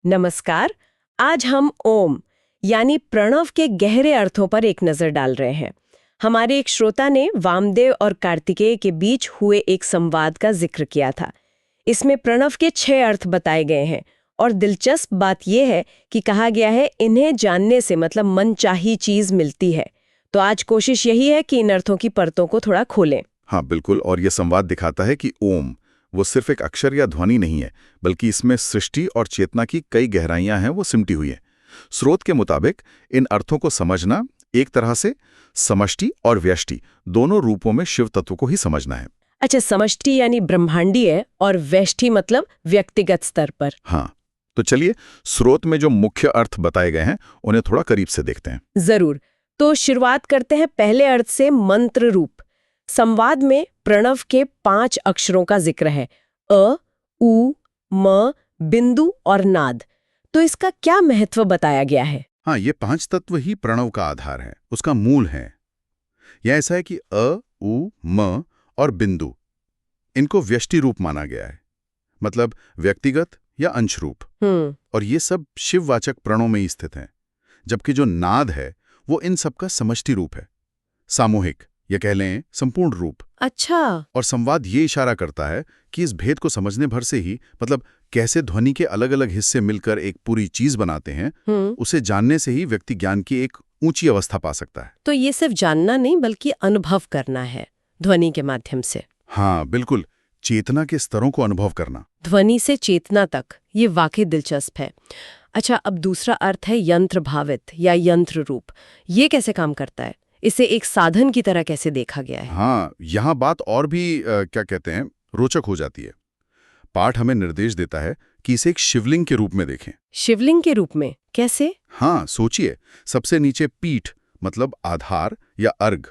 नमस्कार। आज हम ओम यानी प्रणव के गहरे अर्थों पर एक नजर डाल रहे हैं। हमारे एक श्रोता ने वामदेव और कार्तिकेय के बीच हुए एक संवाद का जिक्र किया था। इसमें प्रणव के 6 अर्थ बताए गए हैं और दिलचस्प बात यह है कि कहा गया है इन्हें जानने से मतलब मनचाही चीज मिलती है। तो आज कोशिश यही है कि इन अर्थों की परतों को थोड़ा खोलें। हाँ बिल्कुल, और यह संवाद दिखाता है कि ओम वो सिर्फ एक अक्षर या ध्वनि नहीं है, बल्कि इसमें सृष्टि और चेतना की कई गहराइयां हैं वो सिमटी हुई हैं। स्रोत के मुताबिक इन अर्थों को समझना एक तरह से समष्टि और व्यष्टि दोनों रूपों में शिव तत्व को ही समझना है। अच्छा, समष्टि यानी ब्रह्मांडीय और व्यष्टि मतलब व्यक्तिगत स्तर पर। हाँ, तो चलिए स्रोत में जो मुख्य अर्थ बताए गए हैं उन्हें थोड़ा करीब से देखते हैं। जरूर। तो शुरुआत करते हैं पहले अर्थ से, मंत्र रूप। संवाद में प्रणव के 5 अक्षरों का जिक्र है, अ, उ, म, बिंदु और नाद। तो इसका क्या महत्व बताया गया है? हाँ, ये 5 तत्व ही प्रणव का आधार है, उसका मूल है। यह ऐसा है कि अ, उ, म और बिंदु, इनको व्यष्टि रूप माना गया है, मतलब व्यक्तिगत या अंश रूप। और ये सब शिववाचक प्रणों में ही स्थित हैं, जबकि जो नाद है वो इन सब का समष्टि रूप है, सामूहिक या कह लें संपूर्ण रूप। अच्छा। और संवाद ये इशारा करता है कि इस भेद को समझने भर से ही, मतलब कैसे ध्वनि के अलग अलग हिस्से मिलकर एक पूरी चीज बनाते हैं, उसे जानने से ही व्यक्ति ज्ञान की एक ऊंची अवस्था पा सकता है। तो ये सिर्फ जानना नहीं बल्कि अनुभव करना है ध्वनि के माध्यम से। हाँ बिल्कुल, चेतना के स्तरों को अनुभव करना। ध्वनि से चेतना तक, ये वाकई दिलचस्प है। अच्छा, अब दूसरा अर्थ है यंत्र भावित या यंत्र रूप। ये कैसे काम करता है? इसे एक साधन की तरह कैसे देखा गया है? हाँ, यहाँ बात और भी क्या कहते हैं, रोचक हो जाती है। पाठ हमें निर्देश देता है कि इसे एक शिवलिंग के रूप में देखें। शिवलिंग के रूप में कैसे? हाँ सोचिए, सबसे नीचे पीठ मतलब आधार या अर्घ,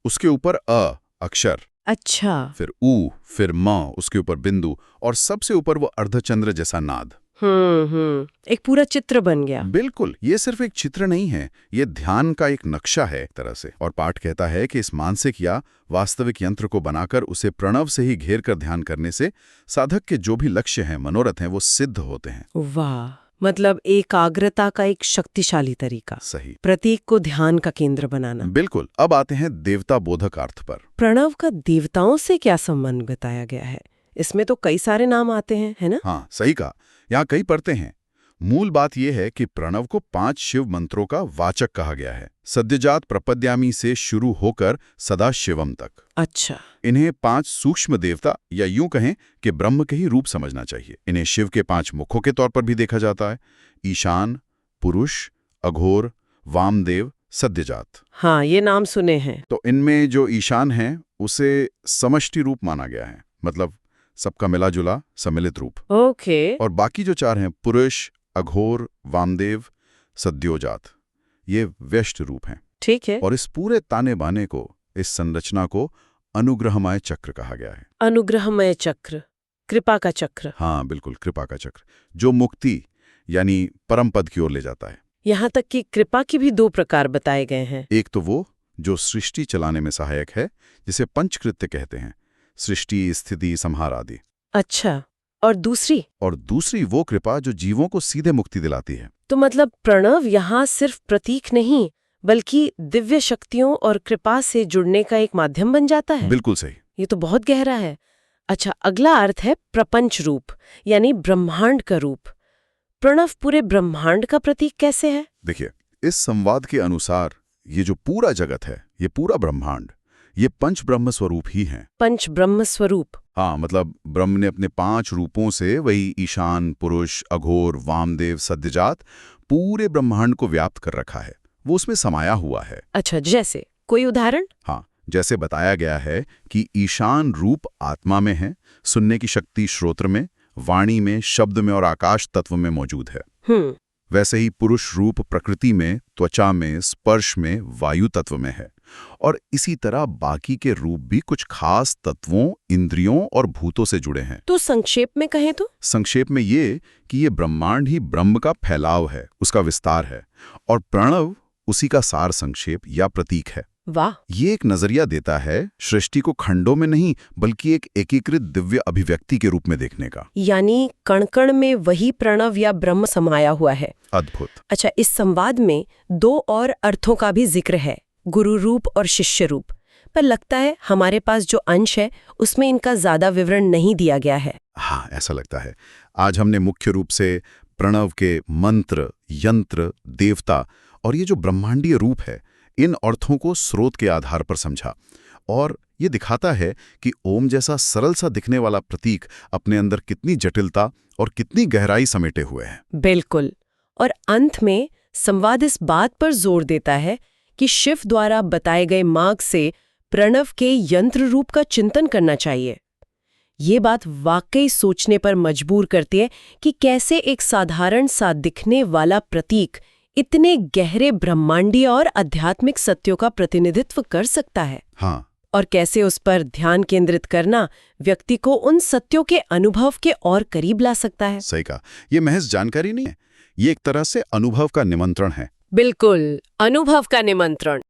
उसके ऊपर अ अक्षर, अच्छा। फिर उ, फिर म, उसके ऊपर बिंदु, और सबसे ऊपर वो अर्धचंद्र जैसा नाद। एक पूरा चित्र बन गया। बिल्कुल, ये सिर्फ एक चित्र नहीं है, ये ध्यान का एक नक्शा है एक तरह से। और पाठ कहता है कि इस मानसिक या वास्तविक यंत्र को बनाकर उसे प्रणव से ही घेर कर ध्यान करने से साधक के जो भी लक्ष्य हैं, मनोरथ हैं, वो सिद्ध होते हैं। वाह, मतलब एकाग्रता का एक शक्तिशाली तरीका। सही। प्रतीक को ध्यान का केंद्र बनाना। बिल्कुल। अब आते हैं देवता बोधक अर्थ पर। प्रणव का देवताओं से क्या संबंध बताया गया है? इसमें तो कई सारे नाम आते हैं, है ना? हाँ सही कहा, यहाँ कई परतें हैं। मूल बात यह है कि प्रणव को 5 शिव मंत्रों का वाचक कहा गया है, सद्यजात प्रपद्यामी से शुरू होकर सदा शिवम तक। अच्छा। इन्हें 5 सूक्ष्म देवता या यूं कहें कि ब्रह्म के ही रूप समझना चाहिए। इन्हें शिव के 5 मुखों के तौर पर भी देखा जाता है, ईशान, पुरुष, अघोर, वामदेव, सद्यजात। हाँ, ये नाम सुने हैं। तो इनमें जो ईशान है उसे समष्टि रूप माना गया है, मतलब सबका मिला जुला सम्मिलित रूप। ओके। और बाकी जो 4 हैं, पुरुष, अघोर, वामदेव, सद्योजात, ये व्यष्ट रूप हैं। ठीक है। और इस पूरे ताने बाने को, इस संरचना को अनुग्रहमय चक्र कहा गया है। अनुग्रहमय चक्र, कृपा का चक्र। हाँ बिल्कुल, कृपा का चक्र, जो मुक्ति यानी परम पद की ओर ले जाता है। यहाँ तक कि कृपा की भी 2 प्रकार बताए गए हैं। एक तो वो जो सृष्टि चलाने में सहायक है, जिसे पंचकृत्य कहते हैं, सृष्टि, स्थिति, संहार आदि। अच्छा, और दूसरी? और दूसरी वो कृपा जो जीवों को सीधे मुक्ति दिलाती है। तो मतलब प्रणव यहाँ सिर्फ प्रतीक नहीं बल्कि दिव्य शक्तियों और कृपा से जुड़ने का एक माध्यम बन जाता है। बिल्कुल सही। ये तो बहुत गहरा है। अच्छा, अगला अर्थ है प्रपंच रूप यानी ब्रह्मांड का रूप। प्रणव पूरे ब्रह्मांड का प्रतीक कैसे है? देखिए, इस संवाद के अनुसार ये जो पूरा जगत है, ये पूरा ब्रह्मांड, ये पंच ब्रह्म स्वरूप ही हैं। पंच ब्रह्म स्वरूप? हाँ, मतलब ब्रह्म ने अपने 5 रूपों से, वही ईशान, पुरुष, अघोर, वामदेव, सद्यजात, पूरे ब्रह्मांड को व्याप्त कर रखा है। वो उसमें समाया हुआ है। अच्छा, जैसे कोई उदाहरण? हाँ, जैसे बताया गया है कि ईशान रूप आत्मा में है, सुनने की शक्ति श्रोत्र में, वाणी में, शब्द में और आकाश तत्व में मौजूद है। वैसे ही पुरुष रूप प्रकृति में, त्वचा में, स्पर्श में, वायु तत्व में है। और इसी तरह बाकी के रूप भी कुछ खास तत्वों, इंद्रियों और भूतों से जुड़े हैं। तो संक्षेप में कहें तो? संक्षेप में ये कि ये ब्रह्मांड ही ब्रह्म का फैलाव है, उसका विस्तार है, और प्रणव उसी का सार संक्षेप या प्रतीक है। वाह। ये एक नजरिया देता है सृष्टि को खंडों में नहीं बल्कि एक एकीकृत दिव्य अभिव्यक्ति के रूप में देखने का। यानी कण-कण में वही प्रणव या ब्रह्म समाया हुआ है। अद्भुत। अच्छा, इस संवाद में 2 और अर्थों का भी जिक्र है, गुरु रूप और शिष्य रूप। पर लगता है हमारे पास जो अंश है उसमें इनका ज्यादा विवरण नहीं दिया गया है। हाँ, ऐसा लगता है। आज हमने मुख्य रूप से प्रणव के मंत्र, यंत्र, देवता और ये जो ब्रह्मांडीय रूप है, इन अर्थों को स्रोत के आधार पर समझा। और ये दिखाता है कि ओम जैसा सरल सा दिखने वाला प्रतीक अपने अंदर कितनी जटिलता और कितनी गहराई समेटे हुए है। बिल्कुल। और अंत में संवाद इस बात पर जोर देता है कि शिव द्वारा बताए गए मार्ग से प्रणव के यंत्र रूप का चिंतन करना चाहिए। ये बात वाकई सोचने पर मजबूर करती है कि कैसे एक साधारण सा दिखने वाला प्रतीक इतने गहरे ब्रह्मांडीय और आध्यात्मिक सत्यों का प्रतिनिधित्व कर सकता है। हाँ। और कैसे उस पर ध्यान केंद्रित करना व्यक्ति को उन सत्यों के अनुभव के और करीब ला सकता है। सही कहा। ये महज जानकारी नहीं है, ये एक तरह से अनुभव का निमंत्रण है। बिल्कुल, अनुभव का निमंत्रण।